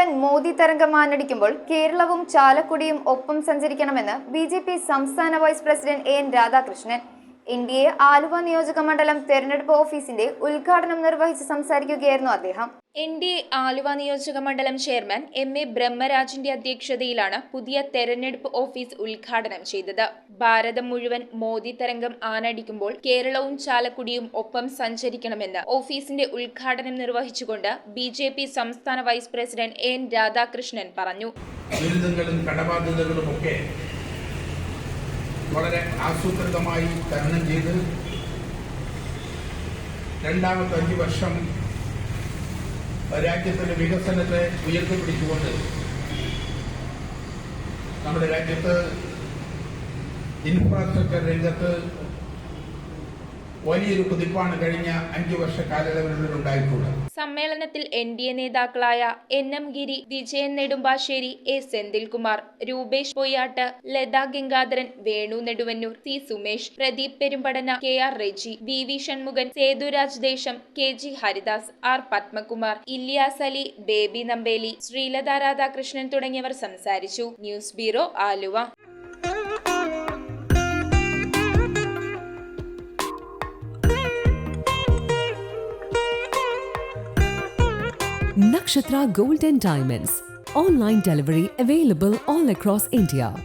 മുഴുവൻ മോദി തരംഗം ആഞ്ഞടിക്കുമ്പോൾ കേരളവും ചാലക്കുടിയും ഒപ്പം സഞ്ചരിക്കണമെന്ന് ബി.ജെ.പി. സംസ്ഥാന vice president N Radhakrishnan NDA Aluva നിയോജക മണ്ഡലം തെരഞ്ഞെടുപ്പ് ഓഫീസിന്റെ ഉദ്ഘാടനം നിർവഹിച്ച് സംസാരിക്കുകയായിരുന്നു അദ്ദേഹം. NDA ആലുവ നിയോജക മണ്ഡലം ചെയർമാൻ MA ബ്രഹ്മരാജിന്റെ അധ്യക്ഷതയിലാണ് പുതിയ തെരഞ്ഞെടുപ്പ് ഓഫീസ് ഉദ്ഘാടനം ചെയ്തത്. ഭാരതം മുഴുവൻ മോദി തരംഗം ആഞ്ഞടിക്കുമ്പോൾ കേരളവും ചാലക്കുടിയും ഒപ്പം സഞ്ചരിക്കണമെന്ന് ഓഫീസിന്റെ ഉദ്ഘാടനം നിർവഹിച്ചുകൊണ്ട് ബി.ജെ.പി. സംസ്ഥാന വൈസ് പ്രസിഡന്റ് എൻ രാധാകൃഷ്ണൻ പറഞ്ഞു. വളരെ ആസൂത്രിതമായി തരണം ചെയ്ത് രണ്ടാമത്തെ 5 വർഷം രാജ്യത്തിന്റെ വികസനത്തെ ഉയർത്തിപ്പിടിച്ചുകൊണ്ട് നമ്മുടെ രാജ്യത്ത് ഇൻഫ്രാസ്ട്രക്ചർ രംഗത്ത് വലിയൊരു കുതിപ്പാണ് കഴിഞ്ഞ 5 വർഷ കാലയളവിൽ ഉണ്ടായിട്ടുള്ളത്. സമ്മേളനത്തിൽ NDA നേതാക്കളായ NM Giri, Vijayan Nedumbassery, A Senthilkumar, Rupesh പൊയ്യാട്ട്, Lata Gangadharan, Venu Neduvannur, C Sumesh, Pradeep പെരുമ്പടന, KR Reji, VV Shanmughan, Sethuraj ദേശം, KG Haridas, R Padmakumar, Ilyas Ali, baby Nambeli, Sreelatha Radhakrishnan തുടങ്ങിയവർ സംസാരിച്ചു. News bureau Aluva. Nakshatra Gold and Diamonds. Online delivery available all across India.